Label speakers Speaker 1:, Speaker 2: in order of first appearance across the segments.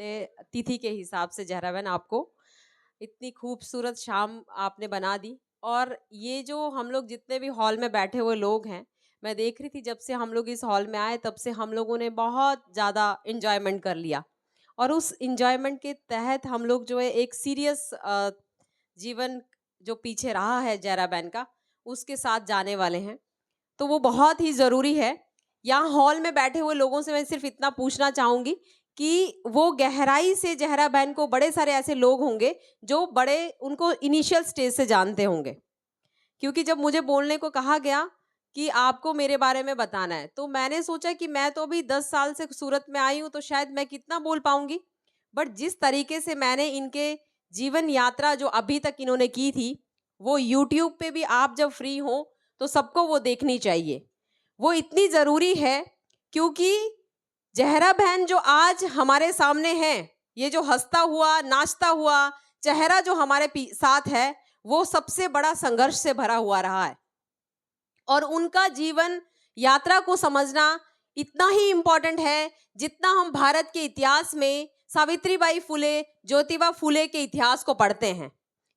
Speaker 1: Birthday तिथि के हिसाब से जहरा बहन आपको इतनी खूबसूरत शाम आपने बना दी। और ये जो हम लोग जितने भी हॉल में बैठे हुए लोग हैं, मैं देख रही थी जब से हम लोग इस हॉल में आए तब से हम लोगों ने बहुत ज़्यादा इंजॉयमेंट कर लिया। और उस इंजॉयमेंट के तहत हम लोग जो है एक सीरियस जीवन जो पीछे रहा है जहरा बहन का, उसके साथ जाने वाले हैं। तो वो बहुत ही ज़रूरी है। यहाँ हॉल में बैठे हुए लोगों से मैं सिर्फ इतना पूछना चाहूँगी कि वो गहराई से जहरा बहन को बड़े सारे ऐसे लोग होंगे जो बड़े उनको इनिशियल स्टेज से जानते होंगे। क्योंकि जब मुझे बोलने को कहा गया कि आपको मेरे बारे में बताना है, तो मैंने सोचा कि मैं तो अभी 10 साल से सूरत में आई हूँ, तो शायद मैं कितना बोल पाऊँगी। बट जिस तरीके से मैंने इनके जीवन यात्रा जो अभी तक इन्होंने की थी, वो यूट्यूब पे भी आप जब फ्री हो, तो सबको वो देखनी चाहिए। वो इतनी ज़रूरी है क्योंकि ज़हरा बहन जो आज हमारे सामने है, ये जो हँसता हुआ, नाचता हुआ चेहरा जो हमारे साथ है, वो सबसे बड़ा संघर्ष से भरा हुआ रहा है। और उनका जीवन यात्रा को समझना इतना ही इम्पोर्टेंट है जितना हम भारत के इतिहास में सावित्रीबाई फुले, ज्योतिबा फुले के इतिहास को पढ़ते हैं।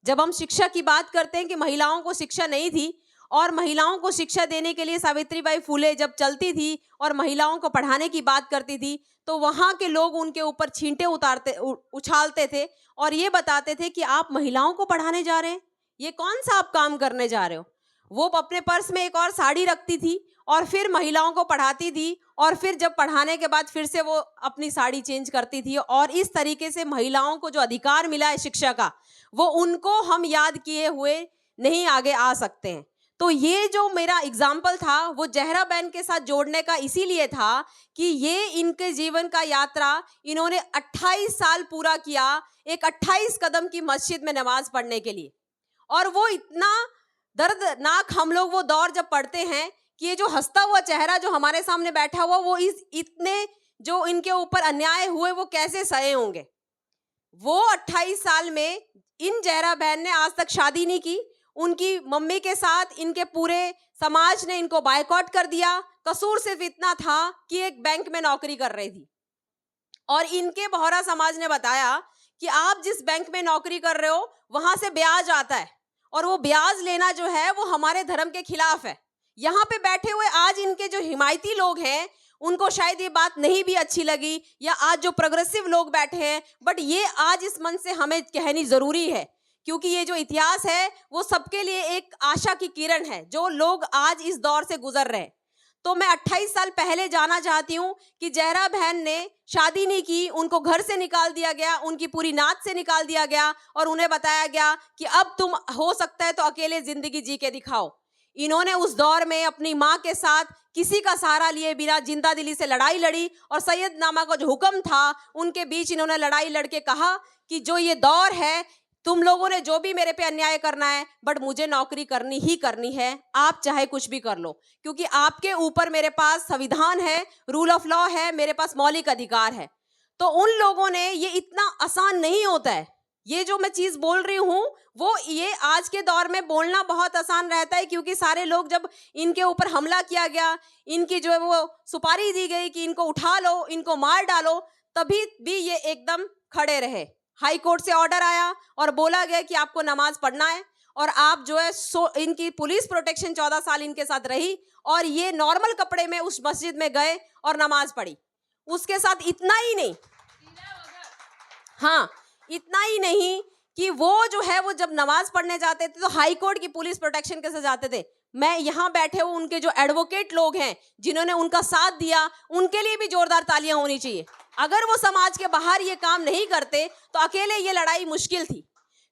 Speaker 1: जब हम शिक्षा की बात करते हैं कि महिलाओं को शिक्षा नहीं थी, और महिलाओं को शिक्षा देने के लिए सावित्रीबाई फुले जब चलती थी और महिलाओं को पढ़ाने की बात करती थी, तो वहाँ के लोग उनके ऊपर छींटे उछालते थे और ये बताते थे कि आप महिलाओं को पढ़ाने जा रहे हैं, ये कौन सा आप काम करने जा रहे हो। वो अपने पर्स में एक और साड़ी रखती थी और फिर महिलाओं को पढ़ाती थी, और फिर जब पढ़ाने के बाद फिर से वो अपनी साड़ी चेंज करती थी। और इस तरीके से महिलाओं को जो अधिकार मिला है शिक्षा का, वो उनको हम याद किए हुए नहीं आगे आ सकते हैं। तो ये जो मेरा एग्जाम्पल था वो जहरा बहन के साथ जोड़ने का इसीलिए था कि ये इनके जीवन का यात्रा इन्होंने 28 साल पूरा किया एक 28 कदम की मस्जिद में नमाज पढ़ने के लिए। और वो इतना दर्दनाक हम लोग वो दौर जब पढ़ते हैं कि ये जो हंसता हुआ चेहरा जो हमारे सामने बैठा हुआ, वो इतने जो इनके ऊपर अन्याय हुए वो कैसे सहे होंगे। वो 28 साल में इन जहरा बहन ने आज तक शादी नहीं की। उनकी मम्मी के साथ इनके पूरे समाज ने इनको बायकॉट कर दिया। कसूर सिर्फ इतना था कि एक बैंक में नौकरी कर रही थी, और इनके बोहरा समाज ने बताया कि आप जिस बैंक में नौकरी कर रहे हो वहां से ब्याज आता है, और वो ब्याज लेना जो है वो हमारे धर्म के खिलाफ है। यहाँ पे बैठे हुए आज इनके जो हिमायती लोग हैं उनको शायद ये बात नहीं भी अच्छी लगी, या आज जो प्रोग्रेसिव लोग बैठे हैं, बट ये आज इस मन से हमें कहनी जरूरी है क्योंकि ये जो इतिहास है वो सबके लिए एक आशा की किरण है जो लोग आज इस दौर से गुजर रहे हैं। तो मैं 28 साल पहले जाना चाहती हूँ कि जहरा बहन ने शादी नहीं की, उनको घर से निकाल दिया गया, उनकी पूरी नात से निकाल दिया गया, और उन्हें बताया गया कि अब तुम हो सकता है तो अकेले जिंदगी जी के दिखाओ। इन्होंने उस दौर में अपनी माँ के साथ किसी का सहारा लिए बिना जिंदा दिली से लड़ाई लड़ी, और सैयदनामा का जो हुक्म था उनके बीच इन्होंने लड़ाई लड़के कहा कि जो ये दौर है, तुम लोगों ने जो भी मेरे पे अन्याय करना है, बट मुझे नौकरी करनी ही करनी है, आप चाहे कुछ भी कर लो, क्योंकि आपके ऊपर मेरे पास संविधान है, रूल ऑफ लॉ है, मेरे पास मौलिक अधिकार है। तो उन लोगों ने, ये इतना आसान नहीं होता है, ये जो मैं चीज बोल रही हूँ वो ये आज के दौर में बोलना बहुत आसान रहता है क्योंकि सारे लोग, जब इनके ऊपर हमला किया गया, इनकी जो है वो सुपारी दी गई कि इनको उठा लो, इनको मार डालो, तभी भी ये एकदम खड़े रहे। हाई कोर्ट से ऑर्डर आया और बोला गया कि आपको नमाज पढ़ना है, और आप जो है इनकी पुलिस प्रोटेक्शन 14 साल इनके साथ रही, और ये नॉर्मल कपड़े में उस मस्जिद में गए और नमाज पढ़ी। उसके साथ इतना ही नहीं, हाँ, इतना ही नहीं कि वो जो है वो जब नमाज पढ़ने जाते थे तो हाई कोर्ट की पुलिस प्रोटेक्शन के साथ जाते थे। मैं यहाँ बैठे हुए उनके जो एडवोकेट लोग हैं जिन्होंने उनका साथ दिया, उनके लिए भी जोरदार तालियां होनी चाहिए। अगर वो समाज के बाहर ये काम नहीं करते तो अकेले ये लड़ाई मुश्किल थी।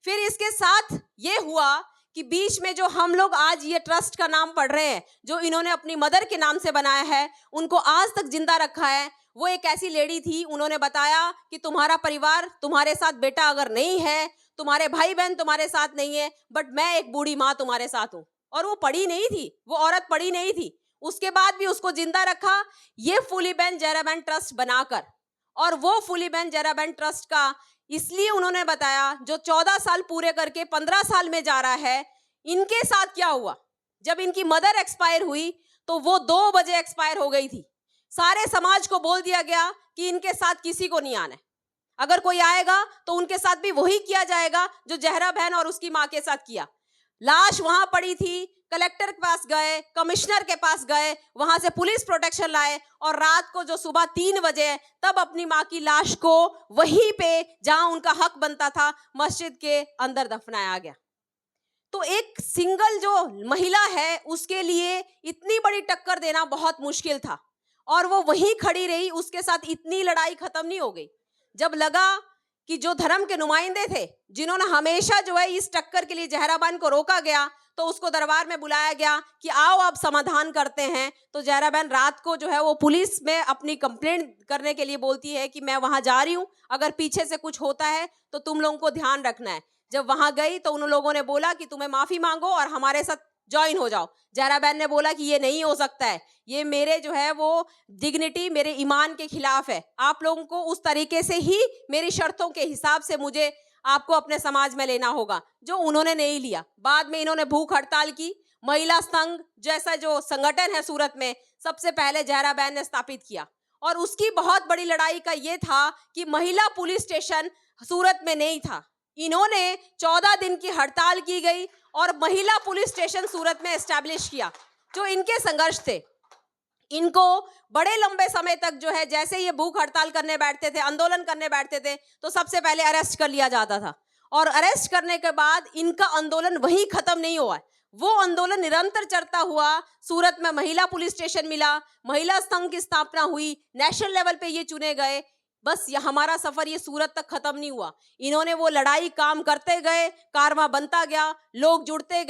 Speaker 1: फिर इसके साथ ये हुआ कि बीच में जो हम लोग आज ये ट्रस्ट का नाम पढ़ रहे हैं, जो इन्होंने अपनी मदर के नाम से बनाया है, उनको आज तक जिंदा रखा है। वो एक ऐसी लेडी थी, उन्होंने बताया कि तुम्हारा परिवार तुम्हारे साथ, बेटा अगर नहीं है, तुम्हारे भाई बहन तुम्हारे साथ नहीं है, बट मैं एक बूढ़ी माँ तुम्हारे साथ हूँ। और वो पढ़ी नहीं थी, वो औरत पढ़ी नहीं थी, उसके बाद भी उसको जिंदा रखा ये फूली बहन जहरा बहन ट्रस्ट बनाकर। और वो फूली बहन जहरा बहन ट्रस्ट का इसलिए उन्होंने बताया, जो 14 साल पूरे करके 15 साल में जा रहा है, इनके साथ क्या हुआ। जब इनकी मदर एक्सपायर हुई तो वो 2 बजे एक्सपायर हो गई थी। सारे समाज को बोल दिया गया कि इनके साथ किसी को नहीं आना है। अगर कोई आएगा तो उनके साथ भी वही किया जाएगा जो जहरा बहन और उसकी माँ के साथ किया। लाश वहां पड़ी थी, कलेक्टर के पास गए, कमिश्नर के पास गए, वहां से पुलिस प्रोटेक्शन लाए और रात को जो सुबह 3 बजे तब अपनी माँ की लाश को वहीं पे जहां उनका हक बनता था मस्जिद के अंदर दफनाया गया। तो एक सिंगल जो महिला है उसके लिए इतनी बड़ी टक्कर देना बहुत मुश्किल था और वो वहीं खड़ी रही, उसके साथ इतनी लड़ाई खत्म नहीं हो गई। जब लगा कि जो धर्म के नुमाइंदे थे जिन्होंने हमेशा जो है इस टक्कर के लिए जहरा बहन को रोका गया, तो उसको दरबार में बुलाया गया कि आओ आप समाधान करते हैं। तो जहरा बहन रात को जो है वो पुलिस में अपनी कंप्लेंट करने के लिए बोलती है कि मैं वहां जा रही हूं, अगर पीछे से कुछ होता है तो तुम लोगों को ध्यान रखना है। जब वहां गई तो उन लोगों ने बोला कि तुम्हें माफी मांगो और हमारे साथ ज्वाइन हो जाओ। जहरा बहन ने बोला कि ये नहीं हो सकता है, ये मेरे जो है वो डिग्निटी, मेरे ईमान के खिलाफ है। आप लोगों को उस तरीके से ही मेरी शर्तों के हिसाब से मुझे आपको अपने समाज में लेना होगा, जो उन्होंने नहीं लिया। बाद में इन्होंने भूख हड़ताल की। महिला संघ जैसा जो संगठन है सूरत में सबसे पहले जहरा बहन ने स्थापित किया और उसकी बहुत बड़ी लड़ाई का ये था कि महिला पुलिस स्टेशन सूरत में नहीं था। इन्होंने 14 दिन की हड़ताल की गई और महिला पुलिस स्टेशन सूरत में एस्टैब्लिश किया। जो इनके संघर्ष थे, इनको बड़े लंबे समय तक जो है जैसे ये भूख हड़ताल करने बैठते थे, आंदोलन करने बैठते थे, तो सबसे पहले अरेस्ट कर लिया जाता था और अरेस्ट करने के बाद इनका आंदोलन वहीं खत्म नहीं हुआ। वो आंदोलन निरंतर चलता हुआ। सूरत में महिला पुलिस स्टेशन मिला, महिला संघ की स्थापना हुई, नेशनल लेवल पे ये चुने गए। बस ये हमारा सफर ये सूरत तक खत्म नहीं हुआ। इन्होंने वो लड़ाई काम करते गए, कारवां बनता गया, लोग जुड़ते